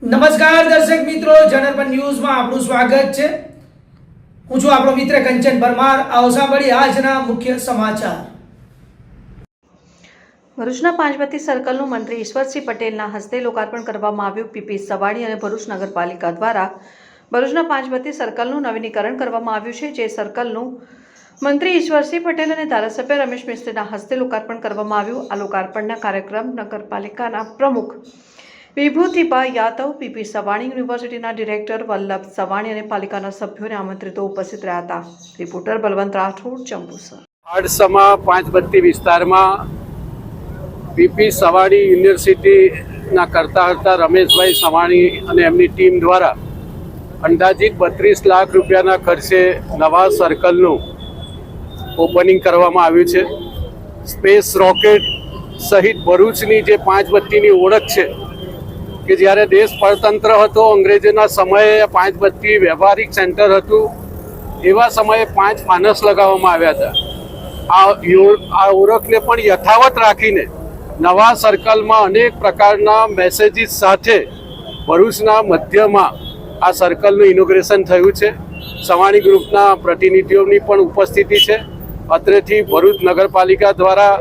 નમસ્કાર દર્શક મિત્રો, જનરપન ન્યૂઝમાં આપનું સ્વાગત છે। હું છું આપણો મિત્ર કંચન પરમાર। આવો સાંભળીએ આજના મુખ્ય સમાચાર। ભરૂચના પાંચબત્તી સર્કલનું મંત્રી ઈશ્વરસિંહ પટેલના હસ્તે લોકાર્પણ કરવામાં આવ્યું। પીપી સવાણી અને ભરૂચ નગરપાલિકા દ્વારા ભરૂચના પાંચબત્તી સર્કલનું નવીનીકરણ કરવામાં આવ્યું છે, જે સર્કલનું મંત્રી ઈશ્વરસિંહ પટેલ અને ધારાસભ્ય રમેશ મિસ્ત્રીના હસ્તે લોકાર્પણ કરવામાં આવ્યું। આ લોકાર્પણના કાર્યક્રમ નગરપાલિકાના પ્રમુખ વિભૂતિબા યાદવ, પીપી સવાણી યુનિવર્સિટીના ડિરેક્ટર વલ્લભ સવાણી અને પાલિકાના સભ્યોને આમંત્રિતો ઉપસ્થિત રહ્યા હતા। રિપોર્ટર બલવંત રાઠોડ, જંબુસર। આડસમા પાંચબત્તી વિસ્તારમાં પીપી સવાણી યુનિવર્સિટીના કરતા હતા રમેશભાઈ સવાણી અને એમની ટીમ દ્વારા અંદાજિત 32 લાખ રૂપિયાના ખર્ચે નવા સર્કલનું ઓપનિંગ કરવામાં આવ્યું છે। સ્પેસ રોકેટ સહિત ભરૂચની જે પાંચબત્તીની ઓળખ છે કે જ્યારે દેશ પરતંત્ર હતો, અંગ્રેજોના સમયે પાંચબત્તી વ્યવહારિક સેન્ટર હતું, એવા સમયે 5 ફાનસ લગાવવામાં આવ્યા હતા। આ ઓળખને પણ યથાવત રાખીને નવા સર્કલમાં અનેક પ્રકારના મેસેજીસ સાથે ભરૂચના મધ્યમાં આ સર્કલનું ઇનોગ્રેશન થયું છે। સવાણી ગ્રુપના પ્રતિનિધિઓની પણ ઉપસ્થિતિ છે। અત્રેથી ભરૂચ નગરપાલિકા દ્વારા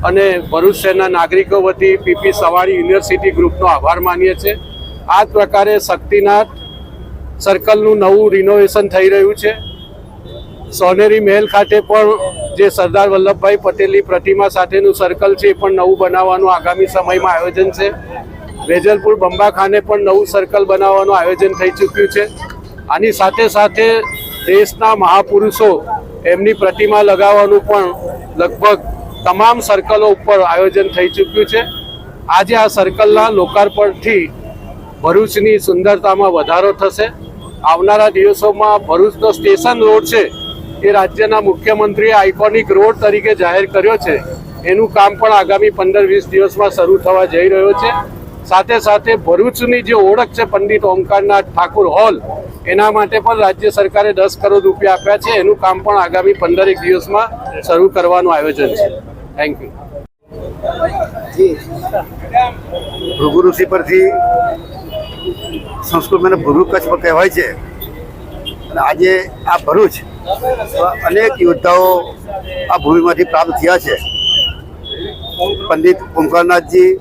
અને ભરૂચ શહેરના નાગરિકો વતી પીપી સવાણી યુનિવર્સિટી ગ્રુપનો આભાર માનીએ છીએ। આ જ પ્રકારે શક્તિનાથ સર્કલનું નવું રિનોવેશન થઈ રહ્યું છે। સોનેરી મહેલ ખાતે પણ જે સરદાર વલ્લભભાઈ પટેલની પ્રતિમા સાથેનું સર્કલ છે એ પણ નવું બનાવવાનું આગામી સમયમાં આયોજન છે। વેજલપુર બંબાખાને પણ નવું સર્કલ બનાવવાનું આયોજન થઈ ચૂક્યું છે। આની સાથે સાથે દેશના મહાપુરુષો એમની પ્રતિમા લગાવવાનું પણ લગભગ તમામ સર્કલો ઉપર આયોજન થઈ ચૂક્યું છે। આજે આ સર્કલના લોકાર્પણથી ભરૂચની સુંદરતામાં વધારો થશે। આવનારા દિવસોમાં ભરૂચનો સ્ટેશન રોડ છે એ રાજ્યના મુખ્યમંત્રીએ આઇકોનિક રોડ તરીકે જાહેર કર્યો છે, એનું કામ પણ આગામી 15-20 દિવસમાં શરૂ થવા જઈ રહ્યો છે। સાથે સાથે ભરૂચની જે ઓળખ છે પંડિત ઓમકારનાથ ઠાકુર હોલ, એના માટે પણ રાજ્ય સરકારે 10 કરોડ રૂપિયા આપ્યા છે, એનું કામ પણ આગામી 15 દિવસમાં શરૂ કરવાનું આયોજન છે। Thank you. ભૃગુ ઋષિ પરથી સંસ્કૃતમાં ભૃગુ કચ્છ પણ કહેવાય છે, અને આજે આ ભરૂચ અનેક યોદ્ધાઓ આ ભૂમિમાંથી પ્રાપ્ત થયા છે। પંડિત ઓમકારનાથજી,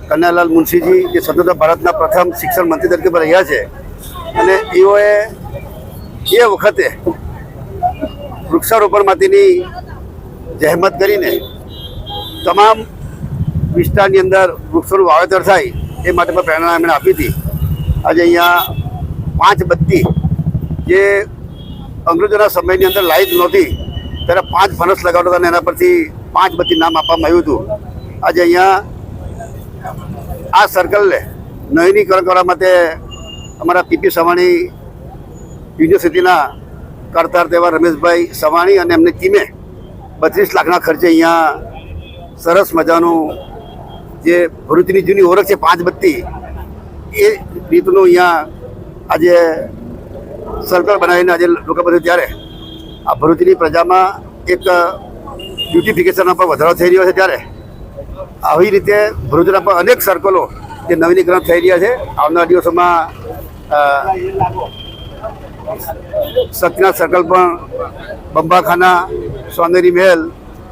કનૈયાલાલ મુનશીજી જે સ્વતંત્ર ભારતના પ્રથમ શિક્ષણ મંત્રી તરીકે પણ રહ્યા છે, અને એઓએ એ વખતે વૃક્ષારોપણ માટેની જહેમત કરીને તમામ વિસ્તારની અંદર વૃક્ષોનું વાવેતર થાય એ માટે પણ પ્રેરણા એમણે આપી હતી। આજે અહીંયા પાંચબત્તી જે અંગ્રેજોના સમયની અંદર લાઈટ નહોતી ત્યારે 5 ફનસ લગાવતા હતા અને એના પરથી પાંચબત્તી નામ આપવામાં આવ્યું હતું। આજે અહીંયા આ સર્કલને નવીનીકરણ કરવા માટે અમારા પીપી સવાણી યુનિવર્સિટીના કરતાર તેવા રમેશભાઈ સવાણી અને એમની ટીમે 32 લાખના ખર્ચે અહીંયા સરસ મજાનું જે ભરૂચની જૂની ઓળખ છે પાંચબત્તી, એ રીતનું અહીંયા આજે સર્કલ બનાવીને આજે લોકો બધું, ત્યારે આ ભરૂચની પ્રજામાં એક બ્યુટિફિકેશનનો પણ વધારો થઈ રહ્યો છે। ત્યારે આવી રીતે ભરૂચના પણ અનેક સર્કલો જે નવીનીકરણ થઈ રહ્યા છે। આવનારા દિવસોમાં શક્તિનાથ સર્કલ પણ, બંબાખાના, સોનેરી મહેલ,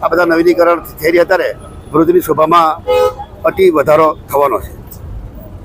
આ બધા નવીનીકરણ થઈ રહ્યા, ત્યારે ભરૂચની શોભામાં અતિ વધારો થવાનો છે।